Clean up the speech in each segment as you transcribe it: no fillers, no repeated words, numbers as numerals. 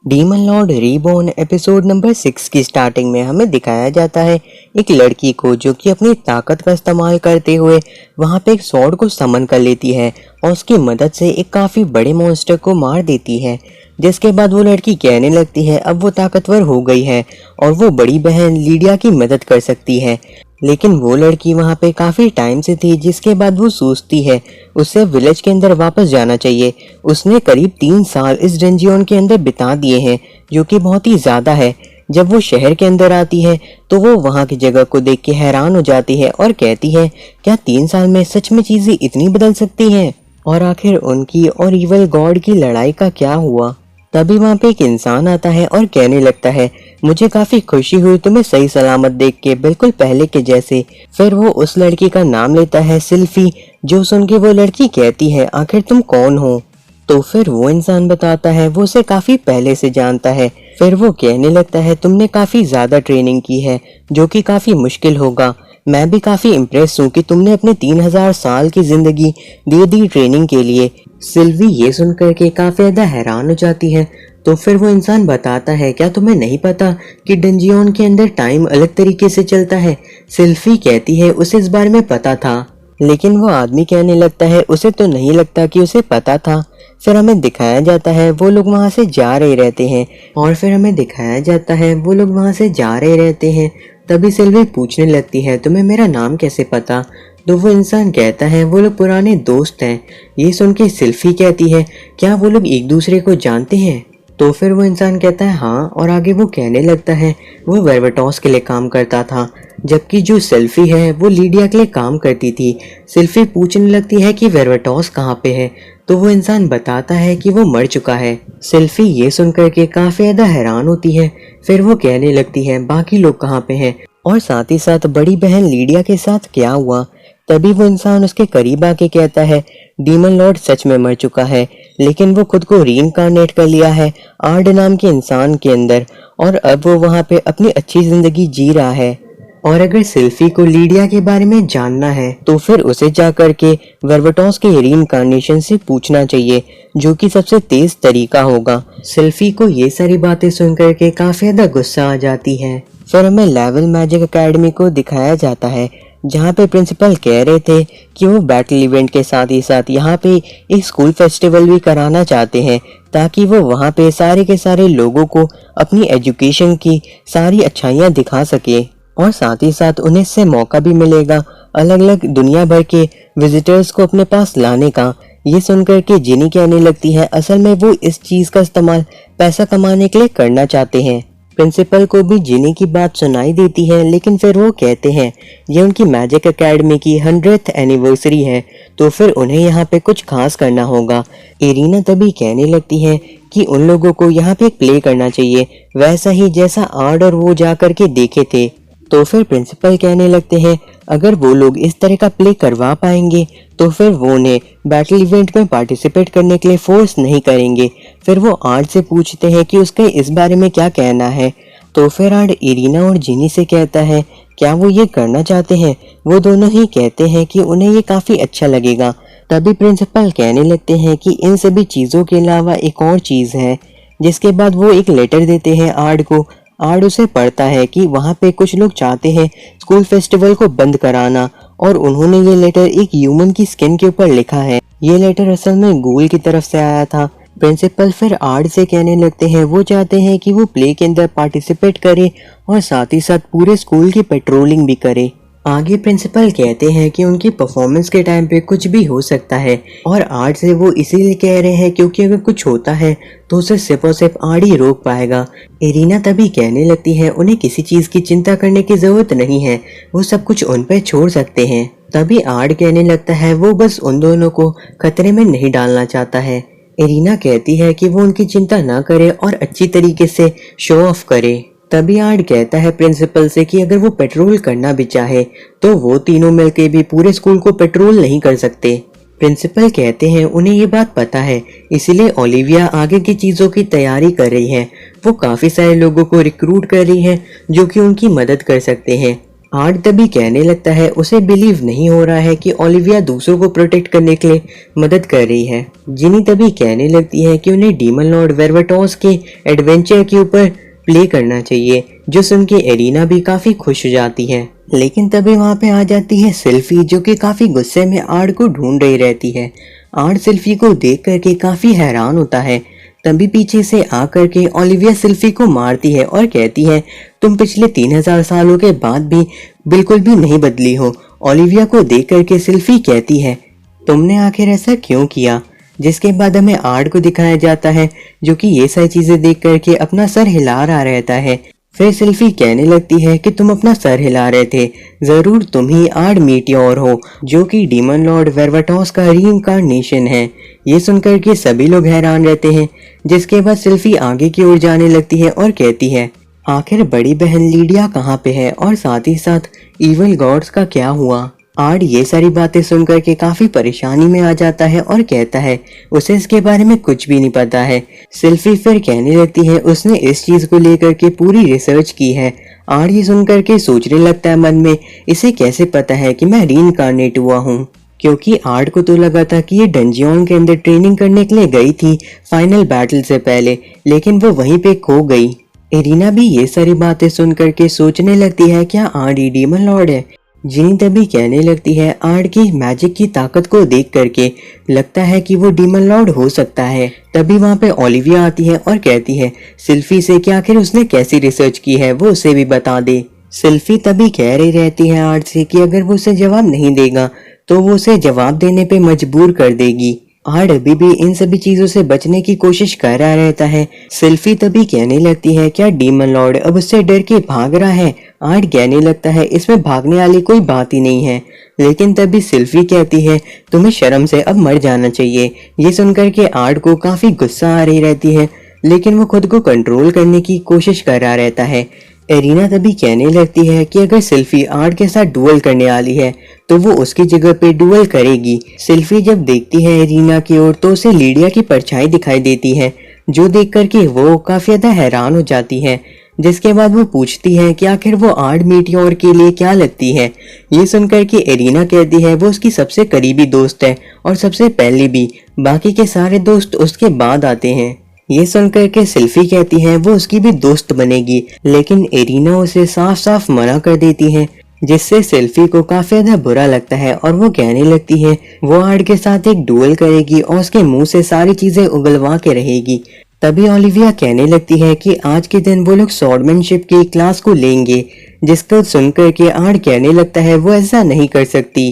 Demon Lord reborn episode number 6 की starting में हमें दिखाया जाता है एक लड़की को जो कि अपनी ताकत का इस्तेमाल करते हुए वहां पे एक स्वॉर्ड को समन कर लेती है और उसकी मदद से एक काफी बड़े मॉन्स्टर को मार देती है। जिसके बाद वो लड़की कहने लगती है अब वो ताकतवर हो गई है और वो बड़ी बहन लीडिया की मदद कर सकती है। लेकिन वो लड़की वहां पे काफी टाइम से थी, जिसके बाद वो सोचती है उसे विलेज के अंदर वापस जाना चाहिए। उसने करीब 3 साल इस डंजियन के अंदर बिता दिए हैं जो कि बहुत ही ज्यादा है। जब वो शहर के अंदर आती है तो वो वहां की जगह को देख के हैरान हो जाती है और कहती है क्या 3 साल में सच में चीजें इतनी बदल सकती हैं। और आखिर उनकी और इवल गॉड की लड़ाई का क्या हुआ। तभी वहां पे एक इंसान आता है और कहने लगता है मुझे काफी खुशी हुई तुम्हें सही सलामत देख के, बिल्कुल पहले के जैसे। फिर वो उस लड़की का नाम लेता है सिल्फी, जो सुन के वो लड़की कहती है आखिर तुम कौन हो। तो फिर वो इंसान बताता है वो उसे काफी पहले से जानता है। फिर वो कहने लगता है तुमने काफी ज्यादा ट्रेनिंग की है जो कि काफी मुश्किल होगा। मैं भी काफी इम्प्रेस हूँ कि तुमने अपने 3000 साल की जिंदगी दे दी ट्रेनिंग के लिए। सिल्वी ये सुनकर के काफी ज्यादा हैरान हो जाती है। तो फिर वो इंसान बताता है क्या तुम्हें नहीं पता कि डंजियन के अंदर टाइम अलग तरीके से चलता है। सिल्फी कहती है उसे इस बारे में पता था, लेकिन वो आदमी कहने लगता है उसे तो नहीं लगता कि उसे पता था। फिर हमें दिखाया जाता है वो लोग वहां से जा रहे रहते हैं और फिर हमें दिखाया जाता है वो लोग वहां से जा रहे रहते हैं। तभी सिल्वी पूछने लगती है तुम्हें मेरा नाम कैसे पता। तो वो इंसान कहता है वो लोग पुराने दोस्त हैं। ये सुन के सिल्फी कहती है क्या वो लोग एक दूसरे को जानते हैं। तो फिर वो इंसान कहता है हाँ, और आगे वो कहने लगता है वो वेरवटॉस के लिए काम करता था, जबकि जो सेल्फी है वो लीडिया के लिए काम करती थी। सेल्फी पूछने लगती है कि वेरवटॉस कहाँ पे है। तो वो इंसान बताता है कि वो मर चुका है। सेल्फी ये सुनकर के काफी ज्यादा हैरान होती है। फिर वो कहने लगती है बाकी लोग कहाँ पे हैं और साथ ही साथ बड़ी बहन लीडिया के साथ क्या हुआ। तभी वो इंसान उसके करीब आके कहता है डीमन लॉर्ड सच में मर चुका है, लेकिन वो खुद को रीइंकार्नेट कर लिया है आर्ड नाम के इंसान के अंदर और अब वो वहां पे अपनी अच्छी जिंदगी जी रहा है। और अगर सिल्फी को लीडिया के बारे में जानना है तो फिर उसे जाकर के वेरवटॉस के रीइंकार्नेशन से पूछना चाहिए, जो कि सबसे तेज तरीका होगा। सिल्फी को ये सारी बातें सुनकर के काफी ज्यादा गुस्सा आ जाती है। फिर हमें लेवल मैजिक एकेडमी को दिखाया जाता है जहाँ पे प्रिंसिपल कह रहे थे कि वो बैटल इवेंट के साथ ही साथ यहाँ पे एक स्कूल फेस्टिवल भी कराना चाहते हैं, ताकि वो वहाँ पे सारे के सारे लोगों को अपनी एजुकेशन की सारी अच्छाइयाँ दिखा सके और साथ ही साथ उन्हें इससे मौका भी मिलेगा अलग अलग दुनिया भर के विजिटर्स को अपने पास लाने का। ये सुनकर के जिनी कहने लगती है असल में वो इस चीज का इस्तेमाल पैसा कमाने के लिए करना चाहते हैं। प्रिंसिपल को भी जिनी की बात सुनाई देती है, लेकिन फिर वो कहते हैं ये उनकी मैजिक एकेडमी की 100th एनिवर्सरी है तो फिर उन्हें यहाँ पे कुछ खास करना होगा। इरीना तभी कहने लगती है कि उन लोगों को यहाँ पे एक प्ले करना चाहिए वैसा ही जैसा आर्ड और वो जा करके देखे थे। तो फिर प्रिंसिपल कहने लगते हैं अगर वो लोग इस तरह का प्ले करवा पाएंगे तो फिर वो उन्हें बैटल इवेंट में पार्टिसिपेट करने के लिए फोर्स नहीं करेंगे। फिर वो आर्ट से पूछते हैं कि उसका इस बारे में क्या कहना है। तो फिर आर्ट इरीना और जिनी से कहता है क्या वो ये करना चाहते हैं। वो दोनों ही कहते हैं कि उन्हें ये काफी अच्छा लगेगा। तभी प्रिंसिपल कहने लगते हैं कि इन सभी चीजों के अलावा एक और चीज है। जिसके बाद वो एक लेटर देते हैं आर्ट को। आर्ड उसे पढ़ता है कि वहाँ पे कुछ लोग चाहते हैं स्कूल फेस्टिवल को बंद कराना और उन्होंने ये लेटर एक ह्यूमन की स्किन के ऊपर लिखा है। ये लेटर असल में गूल की तरफ से आया था। प्रिंसिपल फिर आर्ड से कहने लगते हैं वो चाहते हैं कि वो प्ले के अंदर पार्टिसिपेट करे और साथ ही साथ पूरे स्कूल की पेट्रोलिंग भी करे। आगे प्रिंसिपल कहते हैं कि उनकी परफॉर्मेंस के टाइम पे कुछ भी हो सकता है और आर्ट से वो इसीलिए कह रहे हैं क्योंकि अगर कुछ होता है तो उसे सिर्फ और सिर्फ आर्ट ही रोक पाएगा। इरीना तभी कहने लगती है उन्हें किसी चीज की चिंता करने की जरूरत नहीं है, वो सब कुछ उन पे छोड़ सकते हैं। तभी आर्ट कहने लगता है वो बस उन दोनों को खतरे में नहीं डालना चाहता है। इरीना कहती है कि वो उनकी चिंता ना करे और अच्छी तरीके से शो ऑफ करे। तभी आर्ट कहता है प्रिंसिपल से कि अगर वो पेट्रोल करना भी चाहे तो वो तीनों मिलके भी पूरे स्कूल को पेट्रोल नहीं कर सकते। प्रिंसिपल कहते हैं उन्हें ये बात पता है, इसलिए ओलिविया आगे की चीजों की तैयारी कर रही है। वो काफी सारे लोगों को रिक्रूट कर रही है जो कि उनकी मदद कर सकते हैं। आर्ट तभी कहने लगता है उसे बिलीव नहीं हो रहा है कि ओलिविया दूसरों को प्रोटेक्ट करने के लिए मदद कर रही है। जिनी तभी कहने लगती है कि उन्हें डीमन लॉर्ड वेरवाटोस के एडवेंचर के ऊपर प्ले करना चाहिए, जो सुन के एरिना भी काफी खुश हो जाती है। लेकिन तभी वहाँ पे आ जाती है सिल्फी, जो कि काफी गुस्से में आर्ट को ढूंढ रही रहती है। आर्ट सिल्फी को देख करके काफी हैरान होता है। तभी पीछे से आकर के ओलिविया सिल्फी को मारती है और कहती है, तुम पिछले 3000 सालों के बाद भी बिल्कुल भी नहीं बदली हो। ओलिविया को देख करके सिल्फी कहती है, तुमने आखिर ऐसा क्यों किया? जिसके बाद हमें आर्ट को दिखाया जाता है, जो कि ये सारी चीजें देख करके अपना सर हिला रहा रहता है। फिर सिल्फी कहने लगती है कि तुम अपना सर हिला रहे थे, जरूर तुम ही आर्ट मीटियोर हो, जो कि डीमन लॉर्ड वेरवाटोस का रीइंकार्नेशन है। ये सुनकर के सभी लोग हैरान रहते हैं। जिसके बाद सिल्फी आगे की ओर जाने लगती है और कहती है, आखिर बड़ी बहन लीडिया कहाँ पे है, और साथ ही साथ इविल गॉड्स का क्या हुआ? आर्ट ये सारी बातें सुनकर के काफी परेशानी में आ जाता है और कहता है उसे इसके बारे में कुछ भी नहीं पता है। सिल्फी फिर कहने लगती है उसने इस चीज को लेकर के पूरी रिसर्च की है। आर्ट ये सुनकर के सोचने लगता है मन में, इसे कैसे पता है कि मैं रीइंकार्नेट हुआ हूँ? क्योंकि आर्ट को तो लगा था कि ये डंजियन के अंदर ट्रेनिंग करने के लिए गई थी फाइनल बैटल से पहले, लेकिन वो वहीं पे खो गई। एरिना भी ये सारी बातें सुन करके सोचने लगती है, क्या आर्ट ही डीमन लॉर्ड है? जिनी तभी कहने लगती है, आर्ट की मैजिक की ताकत को देख करके लगता है कि वो डीमन लॉर्ड हो सकता है। तभी वहाँ पे ओलिविया आती है और कहती है सिल्फी से कि आखिर उसने कैसी रिसर्च की है, वो उसे भी बता दे। सिल्फी तभी कह रही रहती है आर्ट से कि अगर वो उसे जवाब नहीं देगा तो वो उसे जवाब देने पे मजबूर कर देगी। आर्ट अभी भी इन सभी चीजों से बचने की कोशिश कर रहा रहता है। सिल्फी तभी कहने लगती है, क्या डीमन लॉर्ड अब उससे डर के भाग रहा है? आर्ट कहने लगता है इसमें भागने वाली कोई बात ही नहीं है। लेकिन तभी सिल्फी कहती है, तुम्हें शर्म से अब मर जाना चाहिए। ये सुनकर के आर्ट को काफी गुस्सा आ रही रहती है, लेकिन वो खुद को कंट्रोल करने की कोशिश कर रहा रहता है। एरिना तभी कहने लगती है कि अगर सिल्फी आर्ट के साथ डुएल करने वाली है तो वो उसकी जगह पे डुएल करेगी। सिल्फी जब देखती है एरिना की ओर तो उसे लीडिया की परछाई दिखाई देती है, जो देख करके वो काफी ज्यादा हैरान हो जाती है। जिसके बाद वो पूछती है कि आखिर वो आर्ट मीटियोर के लिए क्या लगती है। ये सुनकर के एरिना कहती है वो उसकी सबसे करीबी दोस्त है और सबसे पहले भी, बाकी के सारे दोस्त उसके बाद आते हैं। ये सुनकर के सिल्फी कहती है वो उसकी भी दोस्त बनेगी, लेकिन एरिना उसे साफ साफ मना कर देती है, जिससे सिल्फी को काफी ज्यादा बुरा लगता है और वो कहने लगती है वो आर्ट के साथ एक डुएल करेगी और उसके मुंह से सारी चीजें उगलवा के रहेगी। तभी ओलिविया कहने लगती है कि आज के दिन वो लोग स्वॉर्डमैनशिप की क्लास को लेंगे, जिसको सुनकर के आर्ट कहने लगता है वो ऐसा नहीं कर सकती।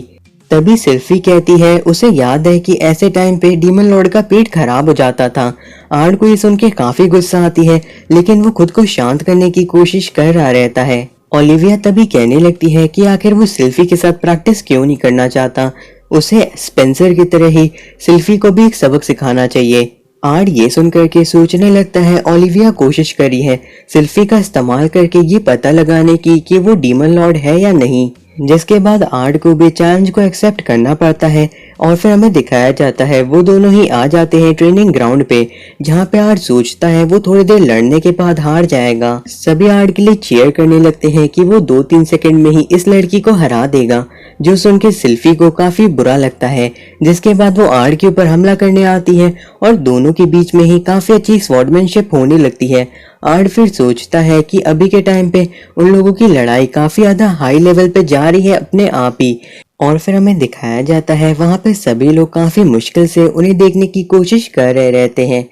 तभी सिल्फी कहती है उसे याद है कि ऐसे टाइम पे डीमन लॉर्ड का पेट खराब हो जाता था। आर्ट को ये सुन के काफी गुस्सा आती है, लेकिन वो खुद को शांत करने की कोशिश कर रहा रहता है। ओलिविया तभी कहने लगती है कि आखिर वो सिल्फी के साथ प्रैक्टिस क्यों नहीं करना चाहता, उसे स्पेंसर की तरह ही सिल्फी को भी एक सबक सिखाना चाहिए। आर्ट ये सुनकर के सोचने लगता है ओलिविया कोशिश करी है सिल्फी का इस्तेमाल करके ये पता लगाने की कि वो डीमन लॉर्ड है या नहीं। जिसके बाद आर्ट को भी चैलेंज को एक्सेप्ट करना पड़ता है और फिर हमें दिखाया जाता है वो दोनों ही आ जाते हैं ट्रेनिंग ग्राउंड पे, जहाँ पे आर्ट सोचता है वो थोड़ी देर लड़ने के बाद हार जाएगा। सभी आर्ट के लिए चीयर करने लगते हैं कि वो 2-3 सेकंड में ही इस लड़की को हरा देगा, जो सुन के सिल्फी को काफी बुरा लगता है। जिसके बाद वो आर्ट के ऊपर हमला करने आती है और दोनों के बीच में ही काफी अच्छी स्वॉर्डमैनशिप होने लगती है। आर्ट फिर सोचता है कि अभी के टाइम पे उन लोगों की लड़ाई काफी ज्यादा हाई लेवल पे जा रही है अपने आप ही, और फिर हमें दिखाया जाता है वहां पे सभी लोग काफी मुश्किल से उन्हें देखने की कोशिश कर रहे रहते हैं।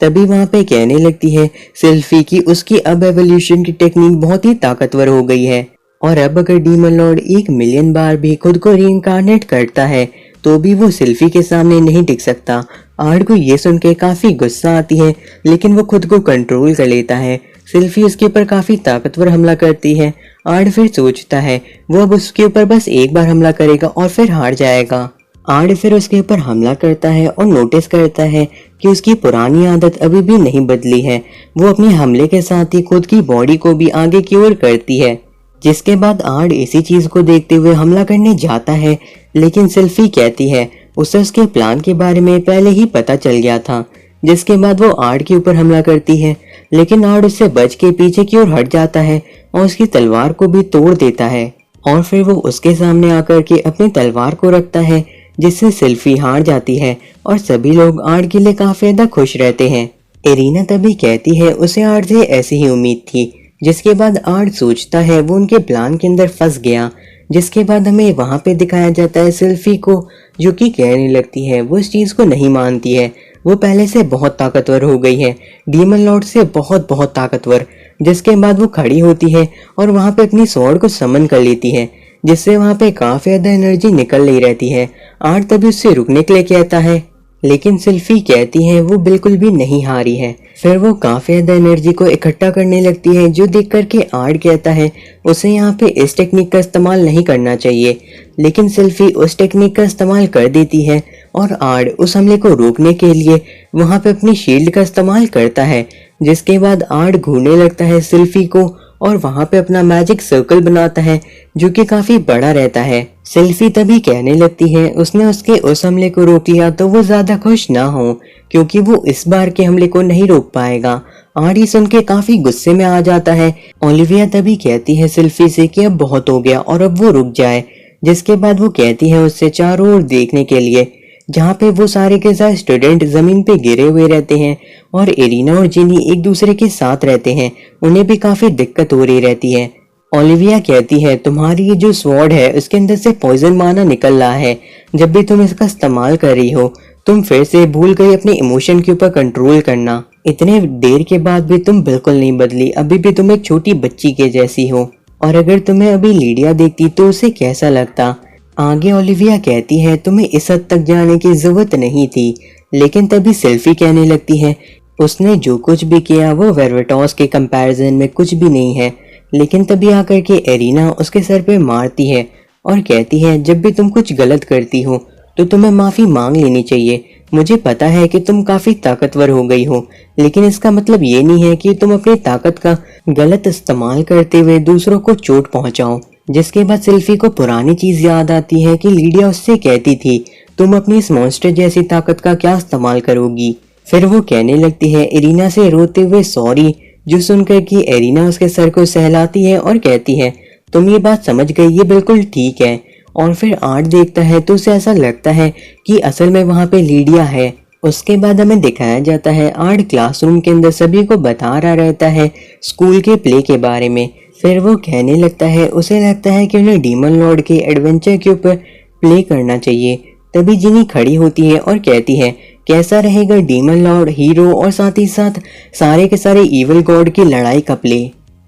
तभी वहां पे कहने लगती है सिल्फी की उसकी अब एवोल्यूशन की टेक्निक बहुत ही ताकतवर हो गई है, और अब अगर डीमन लॉर्ड 1 मिलियन बार भी खुद को रीइंकार्नेट करता है तो भी वो सिल्फी के सामने नहीं टिक सकता। आर्ट को ये सुन के काफी गुस्सा आती है, लेकिन वो खुद को कंट्रोल कर लेता है। सिल्फी उसके ऊपर काफी ताकतवर हमला करती है। आर्ट फिर सोचता है वो अब उसके ऊपर बस एक बार हमला करेगा और फिर हार जाएगा। आर्ट फिर उसके ऊपर हमला करता है और नोटिस करता है कि उसकी पुरानी आदत अभी भी नहीं बदली है। वो अपने हमले के साथ ही खुद की बॉडी को भी आगे की ओर करती है। जिसके बाद आर्ट इसी चीज को देखते हुए हमला करने जाता है, लेकिन सिल्फी कहती है उसे उसके प्लान के बारे में पहले ही पता चल गया था। जिसके बाद वो आर्ट के ऊपर हमला करती है, लेकिन आर्ट उससे बच के पीछे की ओर हट जाता है और उसकी तलवार को भी तोड़ देता है। और फिर वो उसके सामने आकर के अपनी तलवार को रखता है, जिससे सेल्फी हार जाती है और सभी लोग आर्ट के लिए काफी ज्यादा खुश रहते हैं। एरिना तभी कहती है उसे आर्ट से ऐसी ही उम्मीद थी। जिसके बाद आर्ट सोचता है वो उनके प्लान के अंदर फंस गया। जिसके बाद हमें वहां पे दिखाया जाता है सेल्फी को, जो कि कहने लगती है वो इस चीज को नहीं मानती है। वो पहले से बहुत ताकतवर हो गई है, डीमन लॉर्ड से बहुत बहुत ताकतवर। जिसके बाद वो खड़ी होती है और वहां पे अपनी स्वॉर्ड को समन कर लेती है, जिससे वहां पे काफी ज्यादा एनर्जी निकल रही रहती है। आर्ट तभी उससे रुकने के लिए कहता है, लेकिन सेल्फी कहती है वो बिल्कुल भी नहीं हारी है। फिर वो काफी ज्यादा एनर्जी को इकट्ठा करने लगती है, जो देख करके आर्ट कहता है उसे यहाँ पे इस टेक्निक का इस्तेमाल नहीं करना चाहिए। लेकिन सेल्फी उस टेक्निक का इस्तेमाल कर देती है और आर्ट उस हमले को रोकने के लिए वहां पे अपनी शील्ड का इस्तेमाल करता है। जिसके बाद आर्ट घूरने लगता है सेल्फी को और वहां पे अपना मैजिक सर्कल बनाता है, जो कि काफी बड़ा रहता है। सेल्फी तभी कहने लगती है उसने उसके उस हमले को रोक लिया तो वो ज्यादा खुश ना हो, क्योंकि वो इस बार के हमले को नहीं रोक पाएगा। आर्ट सुन के काफी गुस्से में आ जाता है। ओलिविया तभी कहती है सेल्फी से कि अब बहुत हो गया और अब वो रुक जाए। जिसके बाद वो कहती है उससे चारों ओर देखने के लिए, जहाँ पे वो सारे के सारे स्टूडेंट जमीन पे गिरे हुए रहते हैं और एरिना और जिनी एक दूसरे के साथ रहते हैं। उन्हें भी काफी दिक्कत हो रही रहती है। ओलिविया कहती है तुम्हारी ये जो स्वॉर्ड है उसके अंदर से पॉइजन माना निकल रहा है। जब भी तुम इसका इस्तेमाल कर रही हो तुम फिर से भूल गई अपने इमोशन के ऊपर कंट्रोल करना। इतने देर के बाद भी तुम बिल्कुल नहीं बदली, अभी भी तुम एक छोटी बच्ची के जैसी हो। और अगर तुम्हें अभी लीडिया देखती तो उसे कैसा लगता। आगे ओलिविया कहती है तुम्हें इस हद तक जाने की जरूरत नहीं थी। लेकिन तभी सेल्फी कहने लगती है उसने जो कुछ भी किया वो वेरवेटॉस के कंपैरिजन में कुछ भी नहीं है। लेकिन तभी आकर के एरिना उसके सर पे मारती है और कहती है जब भी तुम कुछ गलत करती हो तो तुम्हें माफी मांग लेनी चाहिए। मुझे पता है कि तुम काफी ताकतवर हो गई हो, लेकिन इसका मतलब ये नहीं है कि तुम अपनी ताकत का गलत इस्तेमाल करते हुए दूसरों को चोट पहुंचाओ। जिसके बाद सेल्फी को पुरानी चीज याद आती है कि लीडिया उससे कहती थी तुम अपनी इस मॉन्स्टर जैसी ताकत का क्या इस्तेमाल करोगी। फिर वो कहने लगती है एरिना से रोते हुए सॉरी, जो सुनकर कि एरिना उसके सर को सहलाती है और कहती है तुम ये बात समझ गई, ये बिल्कुल ठीक है। और फिर आर्ट देखता है तो उसे ऐसा लगता है कि असल में वहां पे लीडिया है। उसके बाद हमें दिखाया जाता है आर्ट क्लासरूम के अंदर सभी को बता रहा रहता है स्कूल के प्ले के बारे में। फिर वो कहने लगता है उसे लगता है कि उन्हें डीमन लॉर्ड के एडवेंचर के ऊपर प्ले करना चाहिए। तभी जिनी खड़ी होती है और कहती है कैसा रहेगा डीमन लॉर्ड, हीरो और साथ ही साथ सारे के सारे इविल गॉड की लड़ाई का प्ले।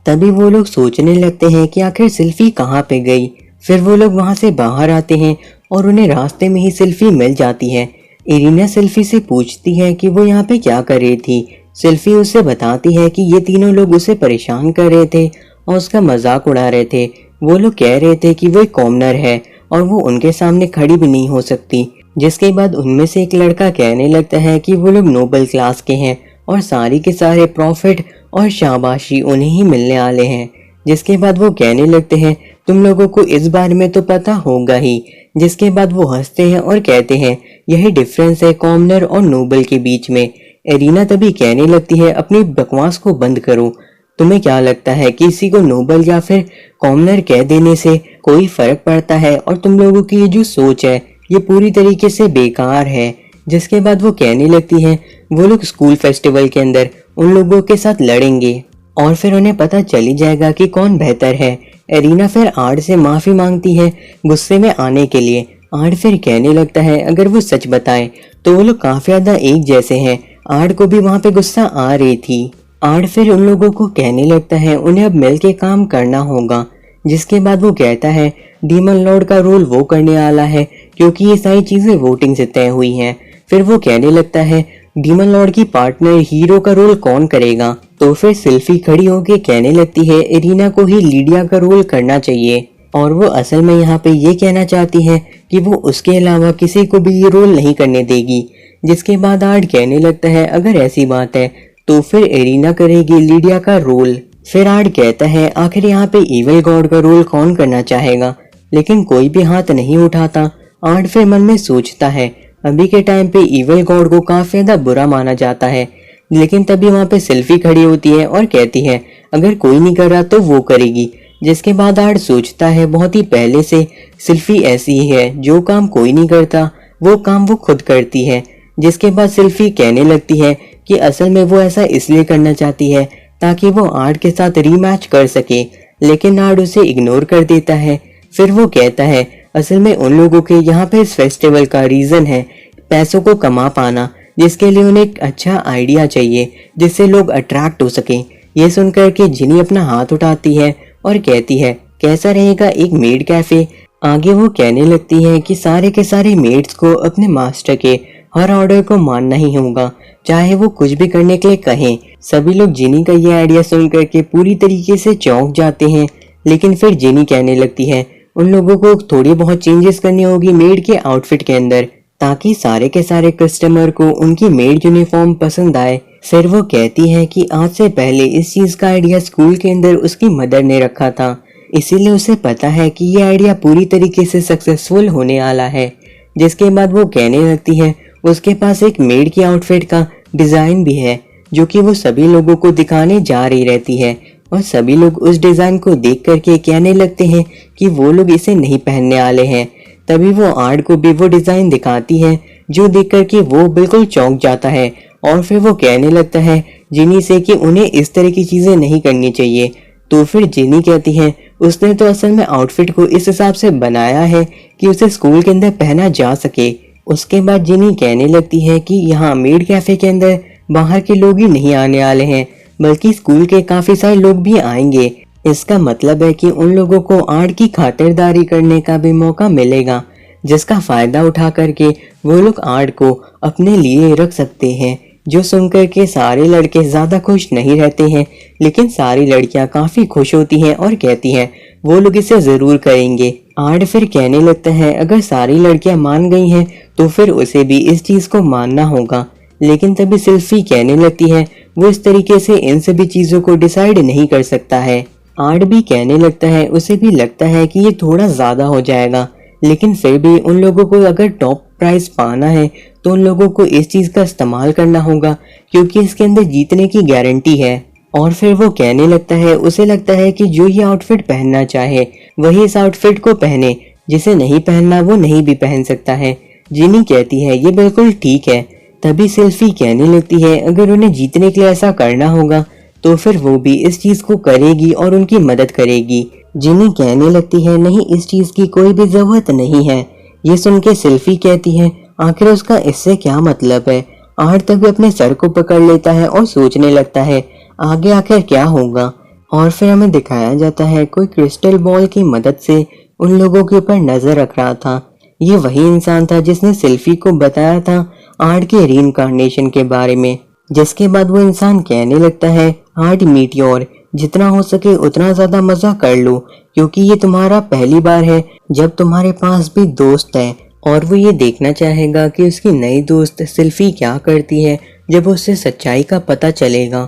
तभी वो लोग सोचने लगते हैं कि आखिर सेल्फी कहाँ पे गई। फिर वो लोग वहां से बाहर आते हैं और उन्हें रास्ते में ही सेल्फी मिल जाती है। इरिना सेल्फी से पूछती है कि वो यहाँ पे क्या कर रही थी। सेल्फी उससे बताती है कि ये तीनों लोग उसे परेशान कर रहे थे और उसका मजाक उड़ा रहे थे। वो लोग कह रहे थे कि वो एक कॉमनर है और वो उनके सामने खड़ी भी नहीं हो सकती। जिसके बाद उनमें से एक लड़का कहने लगता है कि वो लोग नोबल क्लास के हैं और सारी के सारे प्रॉफिट और शाबाशी उन्हें ही मिलने वाले हैं। जिसके बाद वो कहने लगते हैं तुम लोगों को इस बारे में तो पता होगा ही। जिसके बाद वो हंसते हैं और कहते हैं यही डिफरेंस है कॉमनर और नोबल के बीच में। एरिना तभी कहने लगती है अपनी बकवास को बंद करो। तुम्हें क्या लगता है कि किसी को नोबल या फिर कॉमनर कह देने से कोई फर्क पड़ता है? और तुम लोगों की ये जो सोच है ये पूरी तरीके से बेकार है। जिसके बाद वो कहने लगती है वो लोग स्कूल फेस्टिवल के अंदर उन लोगों के साथ लड़ेंगे और फिर उन्हें पता चली जाएगा कि कौन बेहतर है। एरिना फिर आर्ट से माफी मांगती है गुस्से में आने के लिए। आर्ट फिर कहने लगता है अगर वो सच बताए तो वो लोग काफी ज्यादा एक जैसे हैं। आर्ट को भी वहां पे गुस्सा आ रही थी। आर्ट फिर उन लोगों को कहने लगता है उन्हें अब मिलके काम करना होगा। जिसके बाद वो कहता है डीमन लॉर्ड का रोल वो करने वाला है क्योंकि ये सारी चीजें वोटिंग से तय हुई हैं। फिर वो कहने लगता है डीमन लॉर्ड की पार्टनर हीरो का रोल कौन करेगा? तो फिर सेल्फी खड़ी होकर कहने लगती है एरिना को ही लीडिया का रोल करना चाहिए और वो असल में यहाँ पे ये कहना चाहती है कि वो उसके अलावा किसी को भी ये रोल नहीं करने देगी। जिसके बाद आर्ट कहने लगता है अगर ऐसी बात है तो फिर एरिना करेगी लीडिया का रोल। फिर आर्ट कहता है आखिर यहाँ पे इविल गॉड का रोल कौन करना चाहेगा, लेकिन कोई भी हाथ नहीं उठाता। आर्ट फिर मन में सोचता है अभी के टाइम पे इविल गॉड को काफी ज्यादा बुरा माना जाता है। लेकिन तभी वहां पे सेल्फी खड़ी होती है और कहती है अगर कोई नहीं कर रहा तो वो करेगी। जिसके बाद आर्ट सोचता है बहुत ही पहले से सिल्फी ऐसी ही है, जो काम कोई नहीं करता वो काम वो खुद करती है। जिसके बाद सिल्फी कहने लगती है कि असल में वो ऐसा इसलिए करना चाहती है ताकि वो आर्ट के साथ रीमैच कर सके, लेकिन आर्ट उसे इग्नोर कर देता है। फिर वो कहता है असल में उन लोगों के यहाँ पे इस फेस्टिवल का रीजन है पैसों को कमा पाना, जिसके लिए उन्हें एक अच्छा आइडिया चाहिए जिससे लोग अट्रैक्ट हो सके। ये सुनकर के जिनी अपना हाथ उठाती है और कहती है कैसा रहेगा एक मेड कैफे। आगे वो कहने लगती है कि सारे के सारे मेड्स को अपने मास्टर के हर ऑर्डर को मानना ही होगा, चाहे वो कुछ भी करने के लिए कहें। सभी लोग जिनी का ये आइडिया सुनकर के पूरी तरीके से चौंक जाते हैं, लेकिन फिर जिनी कहने लगती है उन लोगों को थोड़ी बहुत चेंजेस करनी होगी मेड के आउटफिट के अंदर, ताकि सारे के सारे कस्टमर को उनकी मेड यूनिफॉर्म पसंद आए। फिर वो कहती है कि आज से पहले इस चीज का आइडिया स्कूल के अंदर उसकी मदर ने रखा था, इसीलिए उसे पता है कि ये आइडिया पूरी तरीके से सक्सेसफुल होने वाला है। जिसके बाद वो कहने लगती है उसके पास एक मेड की आउटफिट का डिजाइन भी है, जो कि वो सभी लोगों को दिखाने जा रही रहती है, और सभी लोग उस डिजाइन को देख करके कहने लगते हैं कि वो लोग इसे नहीं पहनने वाले हैं। तभी वो आर्ट को भी वो डिजाइन दिखाती है, जो देख करके वो बिल्कुल चौंक जाता है, और फिर वो कहने लगता है जिनी से कि उन्हें इस तरह की चीजें नहीं करनी चाहिए। तो फिर जिनी कहती है उसने तो असल में आउटफिट को इस हिसाब से बनाया है कि उसे स्कूल के अंदर पहना जा सके। उसके बाद जिनी कहने लगती है कि यहाँ मेड कैफे के अंदर बाहर के लोग ही नहीं आने वाले हैं, बल्कि स्कूल के काफी सारे लोग भी आएंगे। इसका मतलब है कि उन लोगों को आर्ट की खातिरदारी करने का भी मौका मिलेगा, जिसका फायदा उठा करके वो लोग आर्ट को अपने लिए रख सकते हैं। जो सुनकर के सारे लड़के ज्यादा खुश नहीं रहते हैं, लेकिन सारी लड़कियां काफी खुश होती हैं और कहती हैं वो लोग इसे जरूर करेंगे। आर्ट फिर कहने लगता है अगर सारी लड़कियां मान गई हैं तो फिर उसे भी इस चीज को मानना होगा। लेकिन तभी सिल्फी कहने लगती है वो इस तरीके से इन सभी चीजों को डिसाइड नहीं कर सकता है। आर्ट भी कहने लगता है उसे भी लगता है कि ये थोड़ा ज्यादा हो जाएगा, लेकिन फिर भी उन लोगों को अगर टॉप प्राइज पाना है तो उन लोगों को इस चीज का इस्तेमाल करना होगा, क्योंकि इसके अंदर जीतने की गारंटी है। और फिर वो कहने लगता है उसे लगता है कि जो ये आउटफिट पहनना चाहे वही इस आउटफिट को पहने, जिसे नहीं पहनना वो नहीं भी पहन सकता है। जिनी कहती है ये बिल्कुल ठीक है। तभी सेल्फी कहने लगती है अगर उन्हें जीतने के लिए ऐसा करना होगा तो फिर वो भी इस चीज को करेगी और उनकी मदद करेगी। जिनी कहने लगती है नहीं, इस चीज की कोई भी जरूरत नहीं है। ये सुन के सेल्फी कहती है आखिर उसका इससे क्या मतलब है। आर्ट तभी अपने सर को पकड़ लेता है और सोचने लगता है आगे आखिर क्या होगा। और फिर हमें दिखाया जाता है कोई क्रिस्टल बॉल की मदद से उन लोगों के ऊपर नजर रख रहा था। ये वही इंसान था जिसने सेल्फी को बताया था आर्ट के रीइंकार्नेशन के बारे में। जिसके बाद वो इंसान कहने लगता है आर्ट मीटियोर, जितना हो सके उतना ज्यादा मजा कर लो, क्योंकि ये तुम्हारा पहली बार है जब तुम्हारे पास भी दोस्त है। और वो ये देखना चाहेगा कि उसकी नई दोस्त सेल्फी क्या करती है जब उससे सच्चाई का पता चलेगा।